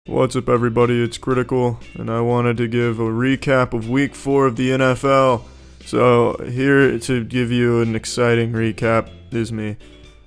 What's up, everybody? It's Critical, and I wanted to give a recap of Week 4 of the NFL. So, here to give you an exciting recap is me.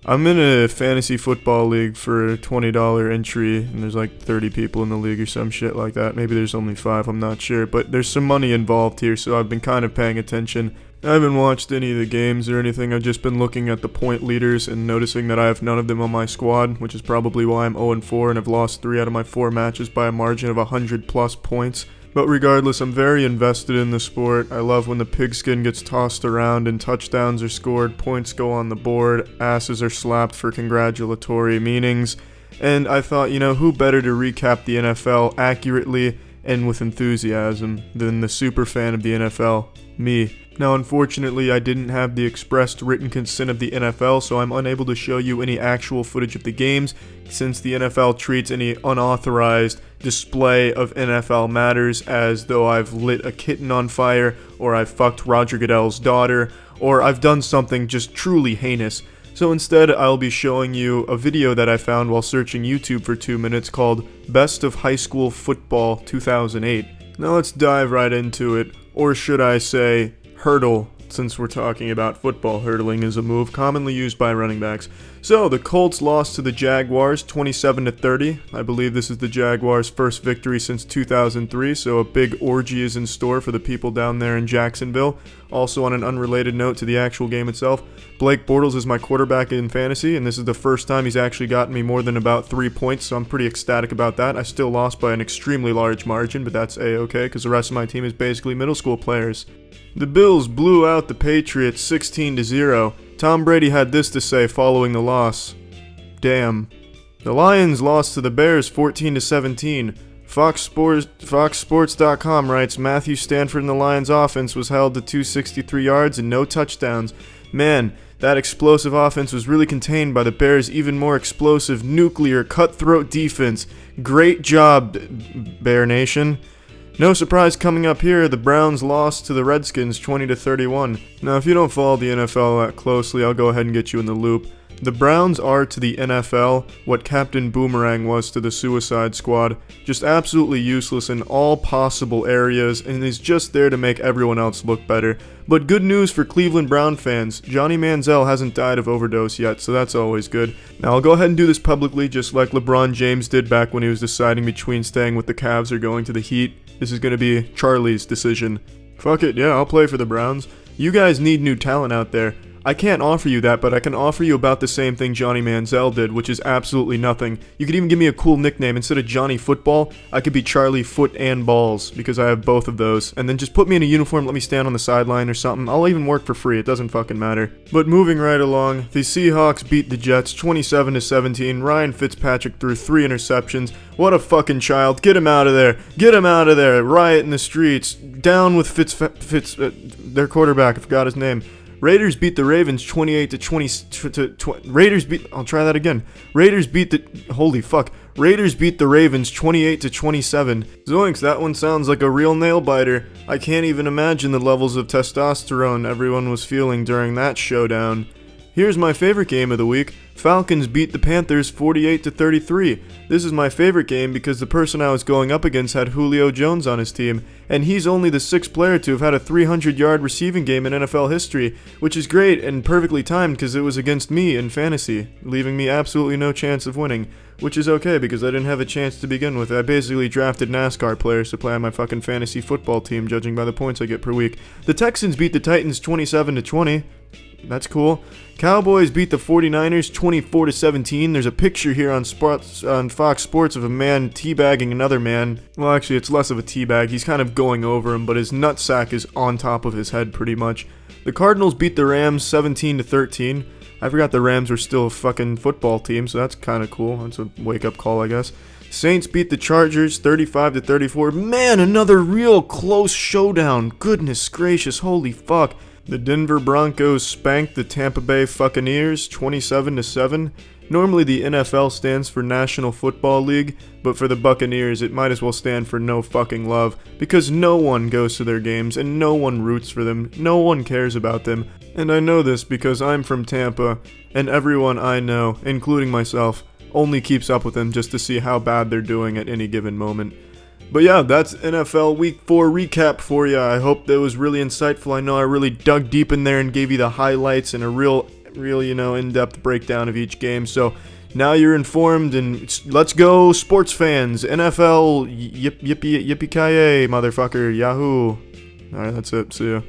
I'm in a fantasy football league for a $20 entry, and there's like 30 people in the league or some shit like that. Maybe there's only 5, I'm not sure, but there's some money involved here, so I've been kind of paying attention. I haven't watched any of the games or anything. I've just been looking at the point leaders and noticing that I have none of them on my squad, which is probably why I'm 0-4 and have lost 3 out of my 4 matches by a margin of 100 plus points. But regardless, I'm very invested in the sport. I love when the pigskin gets tossed around and touchdowns are scored, points go on the board, asses are slapped for congratulatory meanings. And I thought, who better to recap the NFL accurately and with enthusiasm than the super fan of the NFL, me. Now, unfortunately, I didn't have the expressed written consent of the NFL, so I'm unable to show you any actual footage of the games, since the NFL treats any unauthorized display of NFL matters as though I've lit a kitten on fire, or I've fucked Roger Goodell's daughter, or I've done something just truly heinous. So instead, I'll be showing you a video that I found while searching YouTube for 2 minutes called Best of High School Football 2008. Now let's dive right into it, or should I say, hurdle, since we're talking about football. Hurdling is a move commonly used by running backs. So, the Colts lost to the Jaguars 27-30. I believe this is the Jaguars' first victory since 2003, so a big orgy is in store for the people down there in Jacksonville. Also, on an unrelated note to the actual game itself, Blake Bortles is my quarterback in fantasy, and this is the first time he's actually gotten me more than about 3 points, so I'm pretty ecstatic about that. I still lost by an extremely large margin, but that's a-okay, because the rest of my team is basically middle school players. The Bills blew out the Patriots 16-0. Tom Brady had this to say following the loss. Damn. The Lions lost to the Bears 14-17. FoxSports.com writes, Matthew Stafford and the Lions offense was held to 263 yards and no touchdowns. Man, that explosive offense was really contained by the Bears' even more explosive, nuclear, cutthroat defense. Great job, Bear Nation. No surprise coming up here, the Browns lost to the Redskins 20-31. Now, if you don't follow the NFL that closely, I'll go ahead and get you in the loop. The Browns are to the NFL what Captain Boomerang was to the Suicide Squad, just absolutely useless in all possible areas and is just there to make everyone else look better. But good news for Cleveland Brown fans, Johnny Manziel hasn't died of overdose yet, so that's always good. Now I'll go ahead and do this publicly just like LeBron James did back when he was deciding between staying with the Cavs or going to the Heat. This is going to be Charlie's decision. Fuck it, yeah, I'll play for the Browns. You guys need new talent out there. I can't offer you that, but I can offer you about the same thing Johnny Manziel did, which is absolutely nothing. You could even give me a cool nickname. Instead of Johnny Football, I could be Charlie Foot and Balls, because I have both of those. And then just put me in a uniform, let me stand on the sideline or something. I'll even work for free, it doesn't fucking matter. But moving right along, the Seahawks beat the Jets 27-17. Ryan Fitzpatrick threw 3 interceptions. What a fucking child. Get him out of there. Get him out of there. Riot in the streets. Down with their quarterback, I forgot his name. Raiders beat the Ravens 28-20. Raiders beat the Ravens 28-27. Zoinks, that one sounds like a real nail biter. I can't even imagine the levels of testosterone everyone was feeling during that showdown. Here's my favorite game of the week. Falcons beat the Panthers 48-33. This is my favorite game because the person I was going up against had Julio Jones on his team, and he's only the 6th player to have had a 300-yard receiving game in NFL history, which is great and perfectly timed because it was against me in fantasy, leaving me absolutely no chance of winning, which is okay because I didn't have a chance to begin with. I basically drafted NASCAR players to play on my fucking fantasy football team, judging by the points I get per week. The Texans beat the Titans 27-20. That's cool. Cowboys beat the 49ers 24-17. There's a picture here on Fox Sports of a man teabagging another man. Well, actually, it's less of a teabag. He's kind of going over him, but his nutsack is on top of his head pretty much. The Cardinals beat the Rams 17-13. I forgot the Rams were still a fucking football team, so that's kind of cool. That's a wake-up call, I guess. Saints beat the Chargers 35-34. Man, another real close showdown. Goodness gracious, holy fuck. The Denver Broncos spanked the Tampa Bay Buccaneers 27-7. Normally the NFL stands for National Football League, but for the Buccaneers it might as well stand for no fucking love, because no one goes to their games and no one roots for them, no one cares about them. And I know this because I'm from Tampa, and everyone I know, including myself, only keeps up with them just to see how bad they're doing at any given moment. But yeah, that's NFL Week 4 recap for you. I hope that was really insightful. I know I really dug deep in there and gave you the highlights and a real, in-depth breakdown of each game. So now you're informed, and let's go, sports fans. NFL, yippee-ki-yay, motherfucker, yahoo. Alright, that's it. See ya.